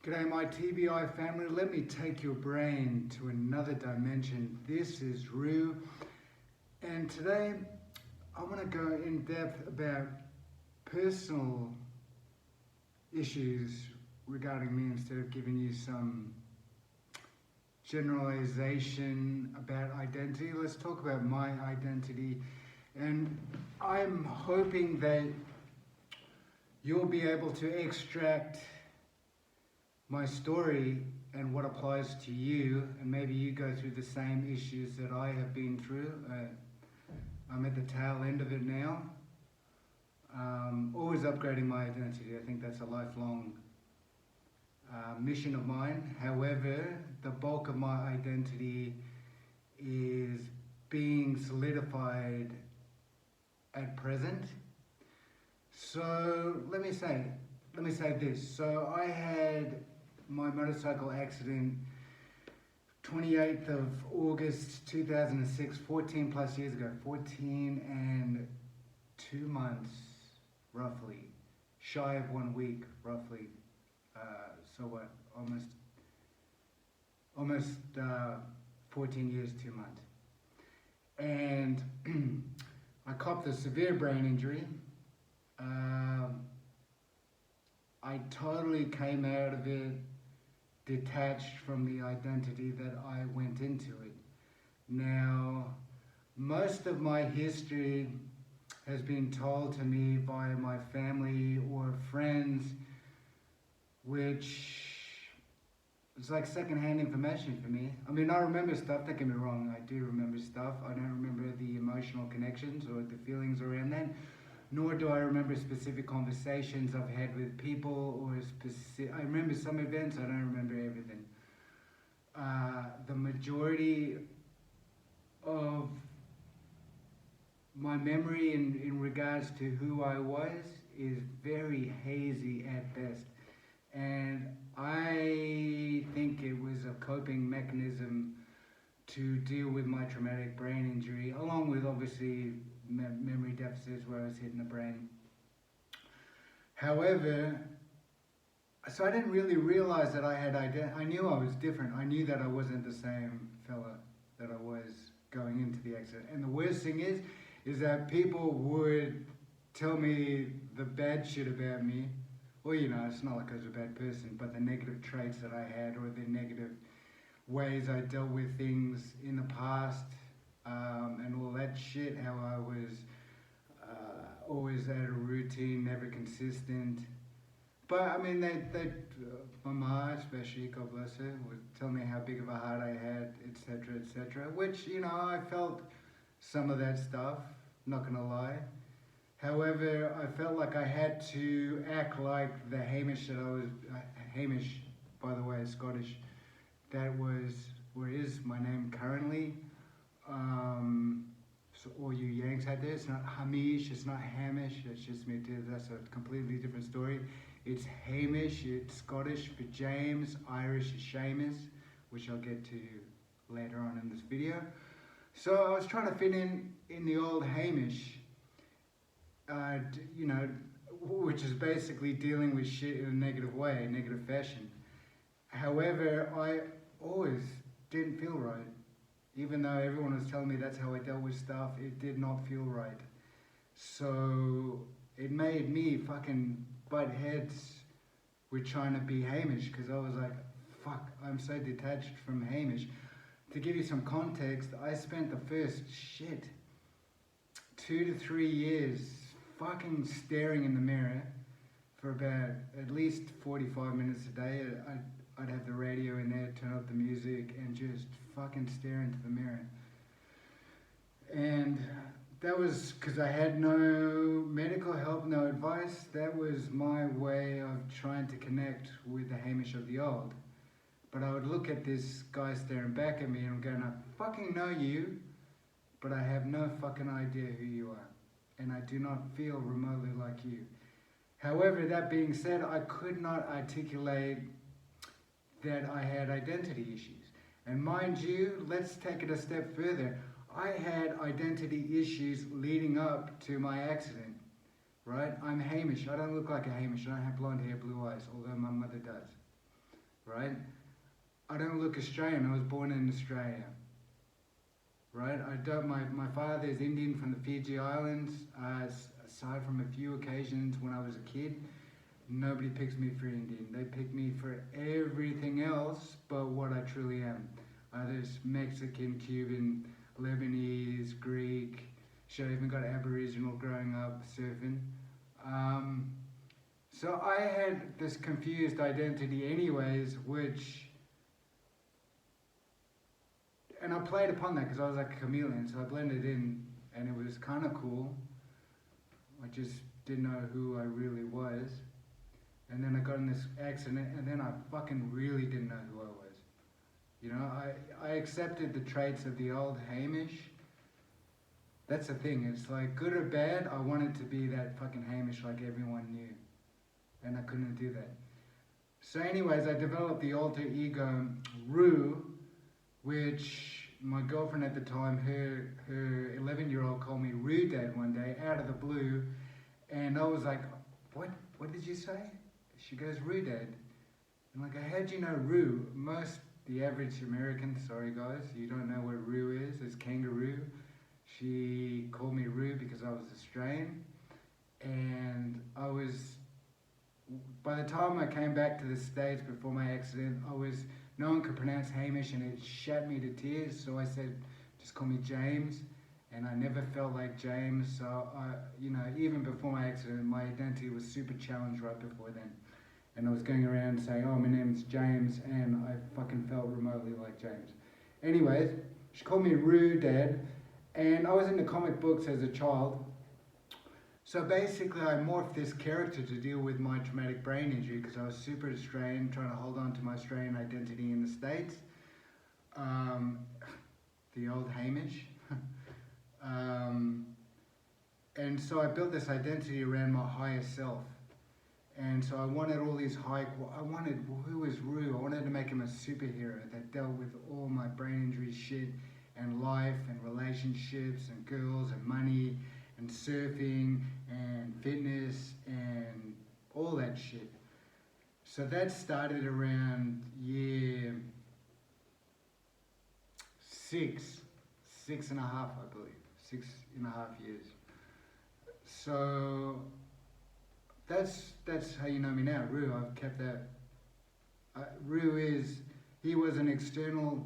G'day my TBI family, let me take your brain to another dimension. This is ROO, and today I want to go in depth about personal issues regarding me instead of giving you some generalization about identity. Let's talk about my identity, and I'm hoping that you'll be able to extract my story and what applies to you, and maybe you go through the same issues that I have been through. I'm at the tail end of it now. Always upgrading my identity. I think that's a lifelong mission of mine. However, the bulk of my identity is being solidified at present. So let me say this. So I had my motorcycle accident 28th of August 2006, 14 plus years ago, 14 and 2 months roughly, shy of 1 week roughly. So what, almost 14 years, 2 months. And I copped a severe brain injury. I totally came out of it detached from the identity that I went into it. Now, most of my history has been told to me by my family or friends, which is like secondhand information for me. I mean, I remember stuff, don't get me wrong, I do remember stuff. I don't remember the emotional connections or the feelings around that. Nor do I remember specific conversations I've had with people, or I remember some events, I don't remember everything. The majority of my memory in regards to who I was is very hazy at best. And I think it was a coping mechanism to deal with my traumatic brain injury, along with obviously memory deficits where I was hitting the brain. However, so I didn't really realize that I had I knew I was different. I knew that I wasn't the same fella that I was going into the accident. And the worst thing is that people would tell me the bad shit about me. Well, you know, it's not like I was a bad person, but the negative traits that I had, or the negative ways I dealt with things in the past, and all that shit, how I was always out of routine, never consistent. But I mean, my ma especially, God bless her, would tell me how big of a heart I had, etc., which, you know, I felt some of that stuff, not gonna lie. However, I felt like I had to act like the Hamish that I was, Hamish, by the way, is Scottish, that was, or is my name currently. So all you Yanks out there, it's not Hamish, it's not Hamish, it's just me too. That's a completely different story. It's Hamish, it's Scottish for James, Irish is Seamus, which I'll get to later on in this video. So I was trying to fit in the old Hamish, you know, which is basically dealing with shit in a negative way, negative fashion. However, I always didn't feel right. Even though everyone was telling me that's how I dealt with stuff, it did not feel right. So it made me fucking butt heads with trying to be Hamish, because I was like, fuck, I'm so detached from Hamish. To give you some context, I spent the first 2 to 3 years fucking staring in the mirror for about at least 45 minutes a day. I'd have the radio in there, turn up the music, and just fucking stare into the mirror. And that was because I had no medical help, no advice. That was my way of trying to connect with the Hamish of the old. But I would look at this guy staring back at me and I'm going, I fucking know you, but I have no fucking idea who you are. And I do not feel remotely like you. However, that being said, I could not articulate that I had identity issues. And mind you, let's take it a step further. I had identity issues leading up to my accident, right? I'm Hamish. I don't look like a Hamish. I don't have blonde hair, blue eyes, although my mother does. right? I don't look Australian. I was born in Australia, right? I don't. My father is Indian from the Fiji Islands. Aside from a few occasions when I was a kid, nobody picks me for Indian. They pick me for everything else but what I truly am. Either Mexican, Cuban, Lebanese, Greek. Shit, I even got Aboriginal growing up surfing. So I had this confused identity anyways, and I played upon that because I was like a chameleon, so I blended in and it was kind of cool. I just didn't know who I really was. And then I got in this accident and then I fucking really didn't know who I was. You know, I accepted the traits of the old Hamish. That's the thing, it's like good or bad, I wanted to be that fucking Hamish like everyone knew. And I couldn't do that. So anyways, I developed the alter ego ROO, which my girlfriend at the time, her 11-year-old called me ROO Dad one day out of the blue. And I was like, what did you say? She goes, ROO Dad. I'm like, how'd you know ROO? The average American, sorry guys, you don't know what ROO is, it's kangaroo. She called me ROO because I was Australian. And by the time I came back to the States before my accident, no one could pronounce Hamish and it shat me to tears. So I said, just call me James. And I never felt like James. So even before my accident, my identity was super challenged right before then. And I was going around saying, oh, my name's James, and I fucking felt remotely like James. Anyways, she called me ROO Dad, and I was into comic books as a child. So basically I morphed this character to deal with my traumatic brain injury because I was super Australian, trying to hold on to my Australian identity in the States. The old Hamish. And so I built this identity around my higher self. And so I wanted all these who was ROO? I wanted to make him a superhero that dealt with all my brain injury shit and life and relationships and girls and money and surfing and fitness and all that shit. So that started around year 6.5, I believe, 6.5 years. So that's how you know me now, ROO. I've kept that. ROO he was an external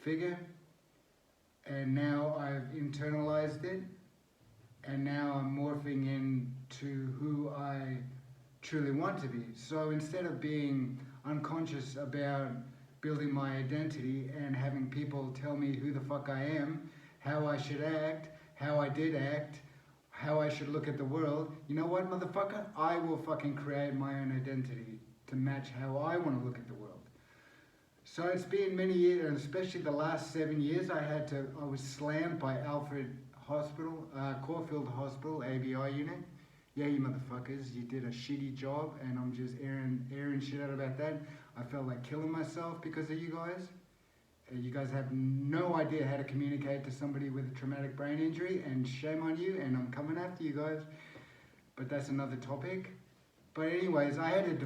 figure, and now I've internalized it, and now I'm morphing into who I truly want to be. So instead of being unconscious about building my identity and having people tell me who the fuck I am, how I should act, how I did act, how I should look at the world, you know what, motherfucker? I will fucking create my own identity to match how I want to look at the world. So it's been many years, and especially the last 7 years, I was slammed by Alfred Hospital, Caulfield Hospital, ABI unit. Yeah, you motherfuckers, you did a shitty job, and I'm just airing shit out about that. I felt like killing myself because of you guys. You guys have no idea how to communicate to somebody with a traumatic brain injury, and shame on you, and I'm coming after you guys. But that's another topic. But anyways, I had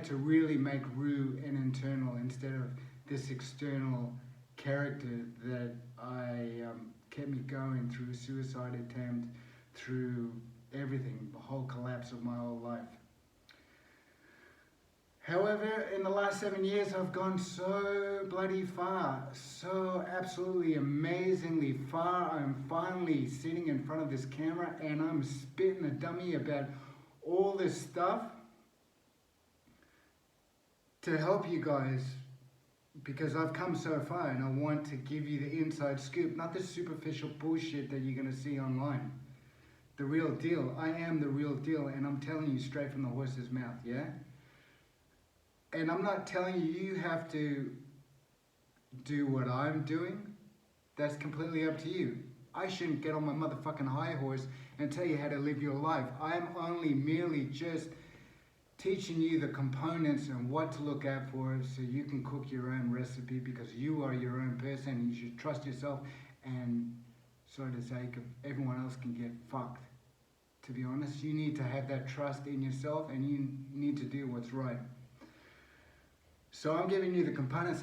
to really make ROO an internal instead of this external character that kept me going through a suicide attempt, through everything, the whole collapse of my whole life. However, in the last 7 years, I've gone so bloody far, so absolutely amazingly far. I'm finally sitting in front of this camera and I'm spitting a dummy about all this stuff to help you guys, because I've come so far and I want to give you the inside scoop, not the superficial bullshit that you're going to see online. The real deal. I am the real deal, and I'm telling you straight from the horse's mouth, yeah? And I'm not telling you you have to do what I'm doing. That's completely up to you. I shouldn't get on my motherfucking high horse and tell you how to live your life. I'm only merely just teaching you the components and what to look out for so you can cook your own recipe, because you are your own person and you should trust yourself, and so to say, everyone else can get fucked. To be honest, you need to have that trust in yourself and you need to do what's right. So I'm giving you the components,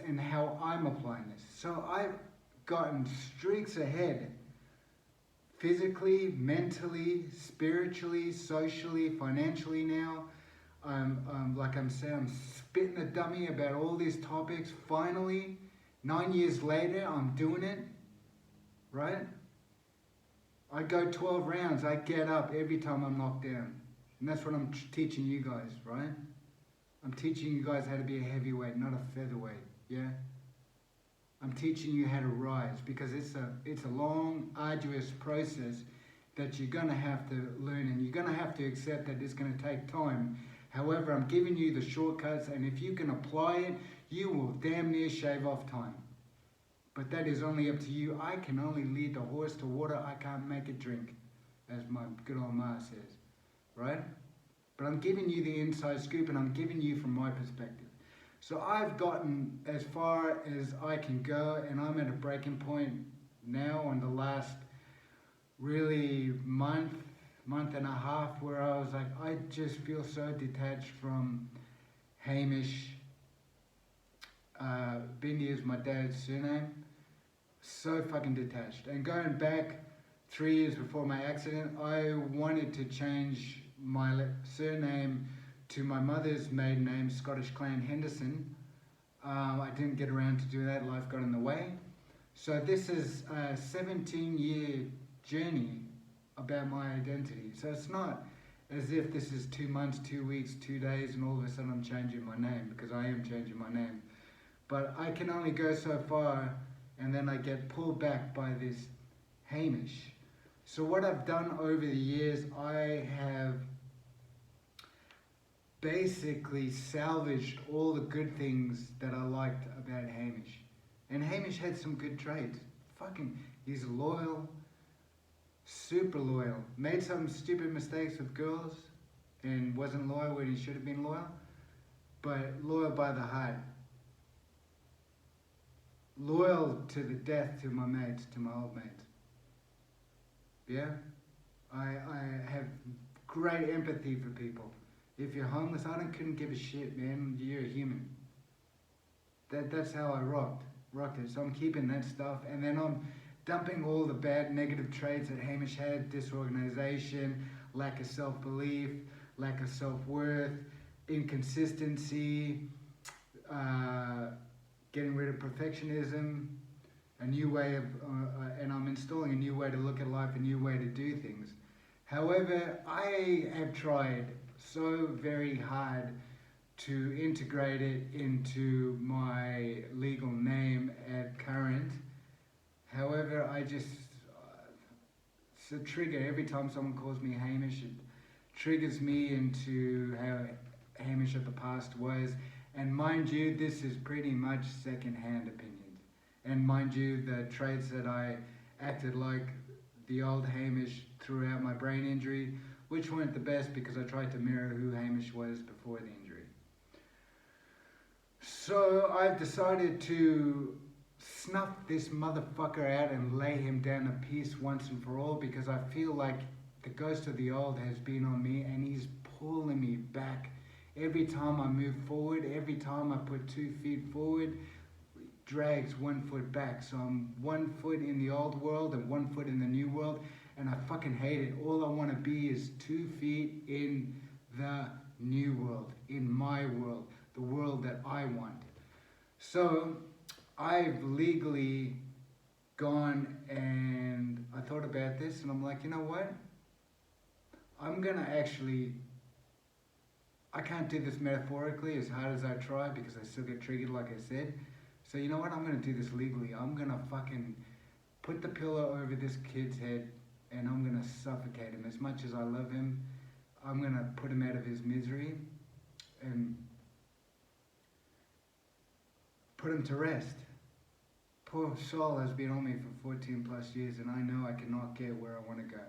and how I'm applying this. So I've gotten streaks ahead, physically, mentally, spiritually, socially, financially now. Like I'm saying, I'm spitting a dummy about all these topics. Finally, 9 years later, I'm doing it, right? I go 12 rounds, I get up every time I'm knocked down. And that's what I'm teaching you guys, right? I'm teaching you guys how to be a heavyweight, not a featherweight, yeah? I'm teaching you how to rise, because it's a long, arduous process that you're gonna have to learn, and you're gonna have to accept that it's gonna take time. However, I'm giving you the shortcuts, and if you can apply it, you will damn near shave off time. But that is only up to you. I can only lead the horse to water, I can't make it drink, as my good old ma says, right? But I'm giving you the inside scoop, and I'm giving you from my perspective. So I've gotten as far as I can go, and I'm at a breaking point now on the last really month and a half, where I was like, I just feel so detached from Hamish. Bindi is my dad's surname. So fucking detached. And going back 3 years before my accident, I wanted to change my surname to my mother's maiden name, Scottish Clan Henderson. I didn't get around to do that, life got in the way. So this is a 17-year journey about my identity. So it's not as if this is 2 months, 2 weeks, 2 days, and all of a sudden I'm changing my name, because I am changing my name. But I can only go so far, and then I get pulled back by this Hamish. So what I've done over the years, I have basically salvaged all the good things that I liked about Hamish. And Hamish had some good traits. He's loyal, super loyal. Made some stupid mistakes with girls and wasn't loyal when he should have been loyal, but loyal by the heart. Loyal to the death to my mates, to my old mates. Yeah? I have great empathy for people. If you're homeless, couldn't give a shit, man. You're a human. That's how I rocked it. So I'm keeping that stuff, and then I'm dumping all the bad negative traits that Hamish had: disorganization, lack of self-belief, lack of self-worth, inconsistency, getting rid of perfectionism, a new way of, and I'm installing a new way to look at life, a new way to do things. However, I have tried so very hard to integrate it into my legal name at current. However, it's a trigger. Every time someone calls me Hamish, it triggers me into how Hamish of the past was. And mind you, this is pretty much second-hand opinions. And mind you, the traits that I acted like the old Hamish throughout my brain injury, which weren't the best, because I tried to mirror who Hamish was before the injury. So I've decided to snuff this motherfucker out and lay him down a piece once and for all, because I feel like the ghost of the old has been on me, and he's pulling me back. Every time I move forward, every time I put 2 feet forward, drags 1 foot back. So I'm 1 foot in the old world and 1 foot in the new world, and I fucking hate it. All I want to be is 2 feet in the new world, in my world, the world that I want. So I've legally gone, and I thought about this, and I'm like, you know what? I'm gonna actually, I can't do this metaphorically as hard as I try, because I still get triggered, like I said. So you know what? I'm gonna do this legally. I'm gonna fucking put the pillow over this kid's head, and I'm gonna suffocate him. As much as I love him, I'm gonna put him out of his misery and put him to rest. Poor soul has been on me for 14 plus years, and I know I cannot get where I want to go.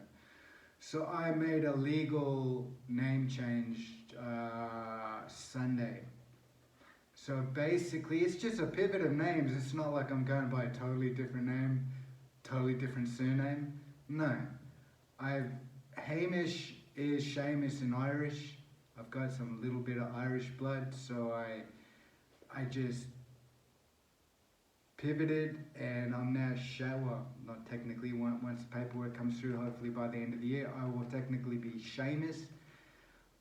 So I made a legal name change Sunday. So basically, it's just a pivot of names. It's not like I'm going by a totally different name, totally different surname. No. Hamish is Seamus in Irish. I've I've got some little bit of Irish blood, so I just pivoted, and I'm now well, not technically, once the paperwork comes through, hopefully by the end of the year, I will technically be Seamus.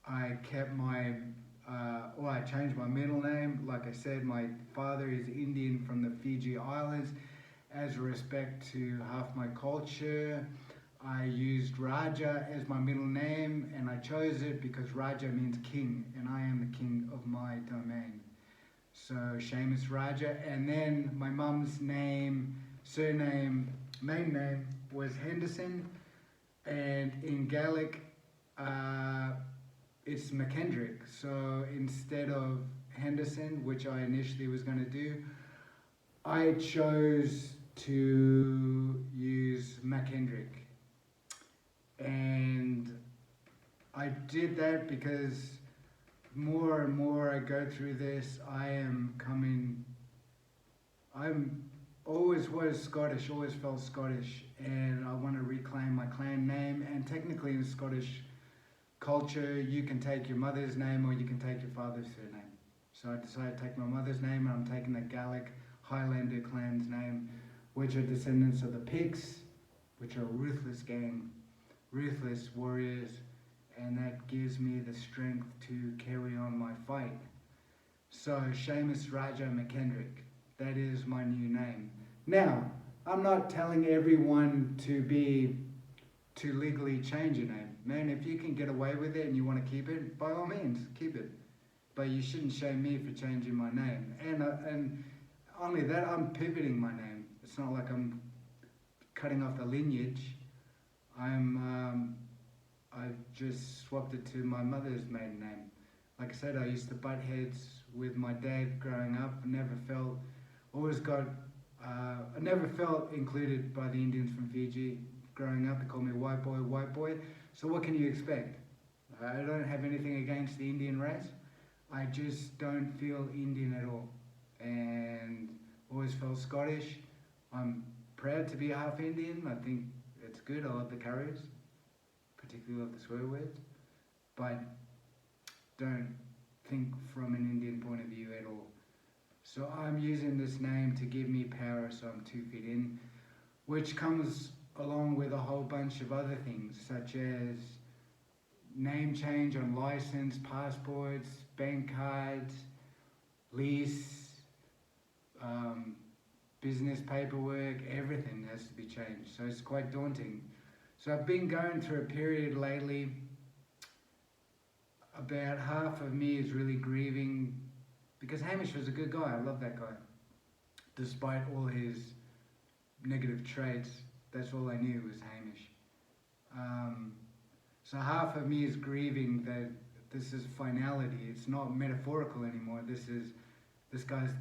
I kept my, I changed my middle name. Like I said, my father is Indian from the Fiji Islands. As a respect to half my culture, I used Raja as my middle name, and I chose it because Raja means king, and I am the king of my domain. So Seamus Raja, and then my mum's name, surname, main name was Henderson, and in Gaelic it's McKendrick. So instead of Henderson, which I initially was going to do, I chose to use McKendrick. And I did that because more and more I go through this, I'm always was Scottish, always felt Scottish, and I want to reclaim my clan name. And technically in Scottish culture, you can take your mother's name or you can take your father's surname. So I decided to take my mother's name, and I'm taking the Gaelic Highlander clan's name, which are descendants of the Pigs, which are a ruthless gang, ruthless warriors, and that gives me the strength to carry on my fight. So Seamus Raja McKendrick, that is my new name. Now, I'm not telling everyone to legally change your name. Man, if you can get away with it and you want to keep it, by all means, keep it. But you shouldn't shame me for changing my name. And only that, I'm pivoting my name. It's not like I'm cutting off the lineage. I just swapped it to my mother's maiden name. Like I said, I used to butt heads with my dad growing up. I never felt included by the Indians from Fiji. Growing up, they called me white boy, white boy. So what can you expect? I don't have anything against the Indian race. I just don't feel Indian at all. And always felt Scottish. I'm proud to be half Indian. I think it's good. I love the curries. Particularly love the swear words. But don't think from an Indian point of view at all. So I'm using this name to give me power, so I'm 2 feet in, which comes along with a whole bunch of other things, such as name change on license, passports, bank cards, lease, business paperwork, everything has to be changed. So it's quite daunting. So I've been going through a period lately. About half of me is really grieving, because Hamish was a good guy. I love that guy. Despite all his negative traits, that's all I knew was Hamish. So half of me is grieving that this is finality. It's not metaphorical anymore. This guy's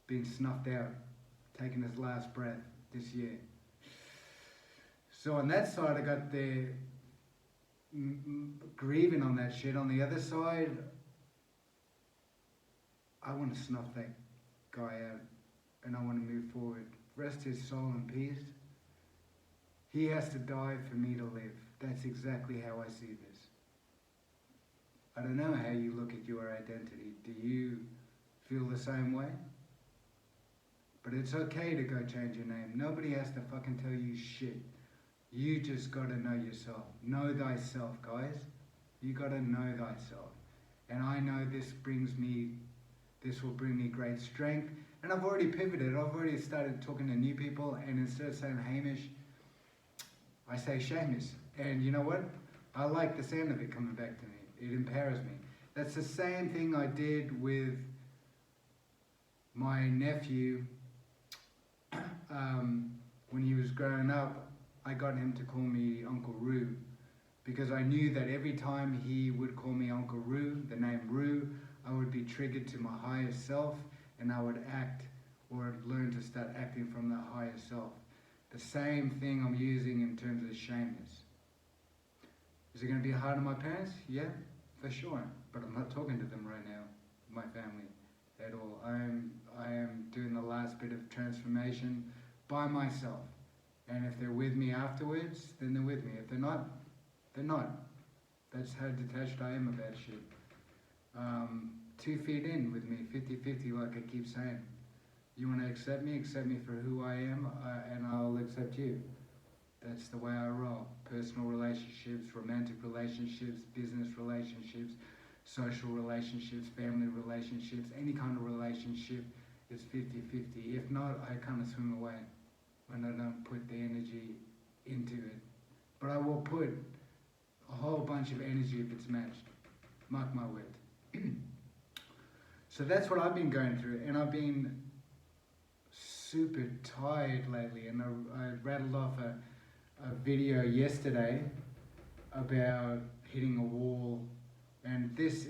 been snuffed out, taking his last breath this year. So on that side, I got the grieving on that shit. On the other side, I want to snuff that guy out, and I want to move forward. Rest his soul in peace. He has to die for me to live. That's exactly how I see this. I don't know how you look at your identity. Do you feel the same way? But it's okay to go change your name. Nobody has to fucking tell you shit. You just gotta know yourself. Know thyself, guys. You gotta know thyself. And I know this will bring me great strength. And I've already pivoted. I've already started talking to new people, and instead of saying Hamish, I say Seamus. And you know what? I like the sound of it coming back to me. It empowers me. That's the same thing I did with my nephew. When he was growing up, I got him to call me Uncle ROO, because I knew that every time he would call me Uncle ROO, the name ROO, I would be triggered to my higher self, and I would act or learn to start acting from that higher self. The same thing I'm using in terms of Seamus. Is it going to be hard on my parents? Yeah, for sure. But I'm not talking to them right now, my family, at all. I am doing the last bit of transformation by myself. And if they're with me afterwards, then they're with me. If they're not, they're not. That's how detached I am about shit. 2 feet in with me, 50-50, like I keep saying. You want to accept me for who I am, and I'll accept you. That's the way I roll. Personal relationships, romantic relationships, business relationships, social relationships, family relationships, any kind of relationship is 50-50. If not, I kind of swim away when I don't put the energy into it. But I will put a whole bunch of energy if it's matched. Mark my words. So that's what I've been going through, and I've been super tired lately, and I rattled off a video yesterday about hitting a wall, and this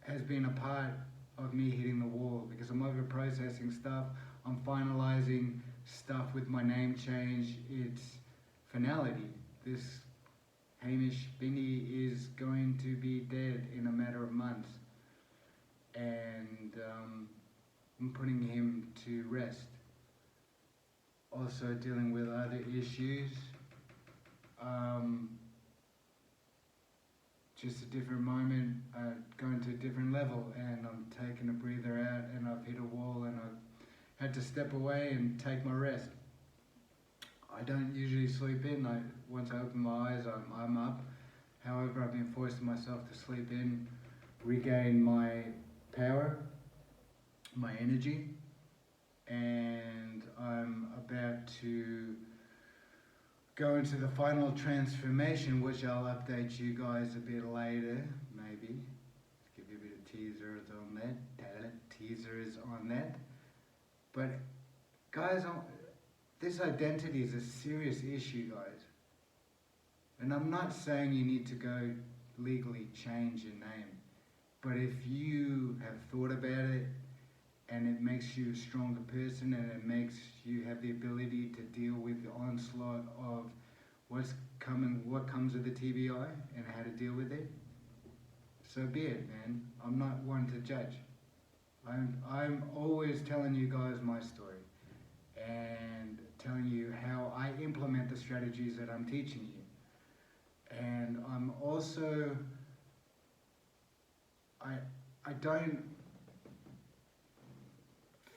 has been a part of me hitting the wall because I'm over processing stuff. I'm finalizing stuff with my name change. It's finality. This Hamish Binney is going to be dead in a matter of months, and I'm putting him to rest. Also dealing with other issues. Just a different moment, going to a different level, and I'm taking a breather out, and I've hit a wall, and I've had to step away and take my rest. I don't usually sleep in. Once I open my eyes, I'm up. However, I've been forcing myself to sleep in, regain my power, my energy, and I'm about to go into the final transformation, which I'll update you guys a bit later, maybe. Give you a bit of teasers on that. But guys, this identity is a serious issue, guys. And I'm not saying you need to go legally change your name. But if you have thought about it, and it makes you a stronger person, and it makes you have the ability to deal with the onslaught of what's coming, what comes with the TBI, and how to deal with it, so be it, man. I'm not one to judge. I'm always telling you guys my story and telling you how I implement the strategies that I'm teaching you. And I'm also, I don't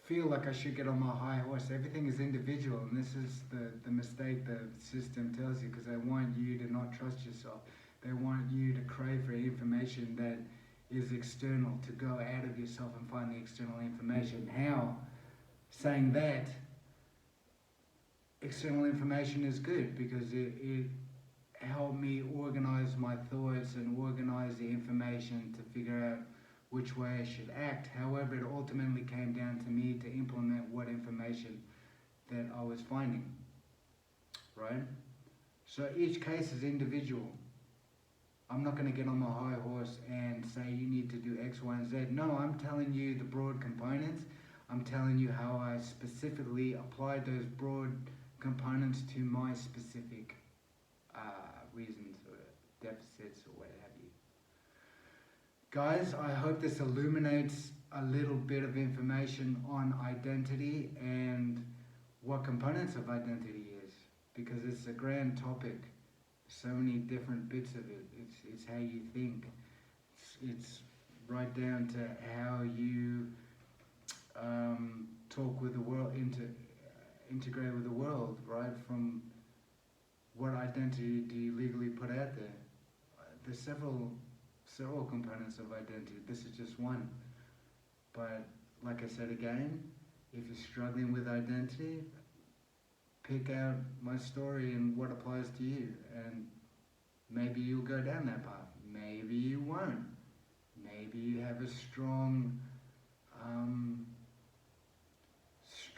feel like I should get on my high horse. Everything is individual, and this is the mistake the system tells you, because they want you to not trust yourself. They want you to crave for information that is external, to go out of yourself and find the external information. How? Saying that external information is good because it helped me organize my thoughts and organize the information to figure out which way I should act. However, it ultimately came down to me to implement what information that I was finding, right? So each case is individual. I'm not going to get on my high horse and say you need to do X, Y, and Z. No, I'm telling you the broad components. I'm telling you how I specifically applied those broad components to my specific reasons or deficits or what have you. Guys, I hope this illuminates a little bit of information on identity and what components of identity is, because it's a grand topic. So many different bits of it. It's how you think. It's right down to how you talk with the world, integrate with the world, right? From what identity do you legally put out there? There's several components of identity. This is just one. But like I said again, if you're struggling with identity, pick out my story and what applies to you, and maybe you'll go down that path. Maybe you won't. Maybe you have a strong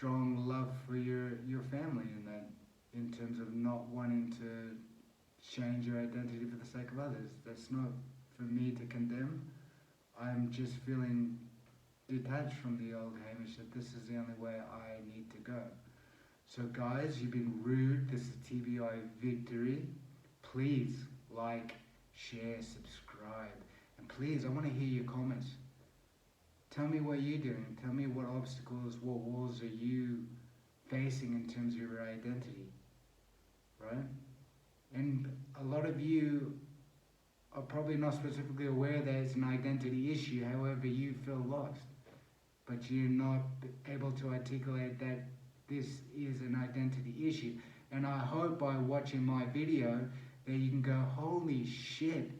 love for your family, in terms of not wanting to change your identity for the sake of others. That's not for me to condemn. I'm just feeling detached from the old Hamish, that this is the only way I need to go. So guys, you've been rude. This is TBI Victory. Please like, share, subscribe. And please, I want to hear your comments. Tell me what you're doing. Tell me what obstacles, what walls are you facing in terms of your identity, right? And a lot of you are probably not specifically aware that it's an identity issue, however you feel lost. But you're not able to articulate that this is an identity issue. And I hope by watching my video that you can go, holy shit,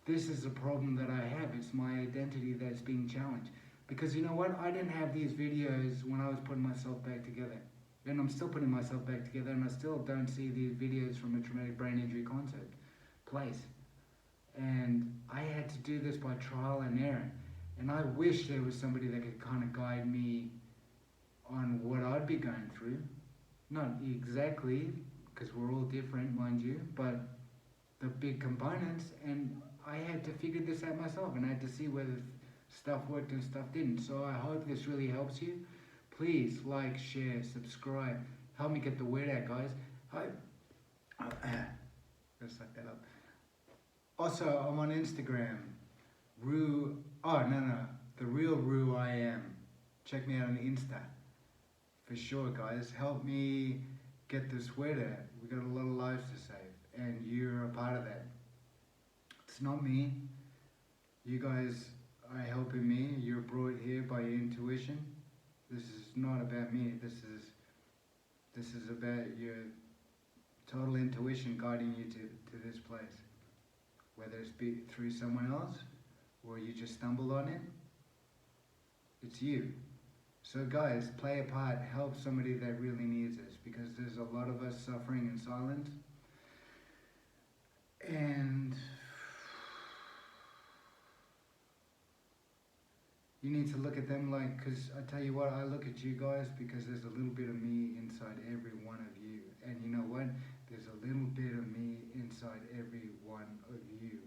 this is the problem that I have. It's my identity that's being challenged. Because you know what? I didn't have these videos when I was putting myself back together. And I'm still putting myself back together, and I still don't see these videos from a traumatic brain injury concept place. And I had to do this by trial and error. And I wish there was somebody that could kind of guide me on what I'd be going through. Not exactly, because we're all different, mind you, but the big components. And I had to figure this out myself, and I had to see whether stuff worked and stuff didn't. So I hope this really helps you. Please like, share, subscribe. Help me get the word out, guys. Gotta suck that up. Also, I'm on Instagram. The real ROO I am. Check me out on Insta. For sure, guys. Help me get this word out. We got a lot of lives to save, and you're a part of that. It's not me. You guys are helping me. You're brought here by your intuition. This is not about me. This is about your total intuition guiding you to this place. Whether it's through someone else or you just stumbled on it, it's you. So guys, play a part. Help somebody that really needs this, because there's a lot of us suffering in silence. And you need to look at them like, because I tell you what, I look at you guys because there's a little bit of me inside every one of you. And you know what? There's a little bit of me inside every one of you.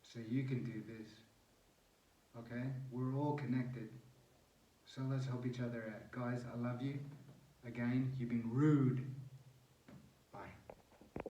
So you can do this. Okay? We're all connected. So let's help each other out. Guys, I love you. Again, you've been rude.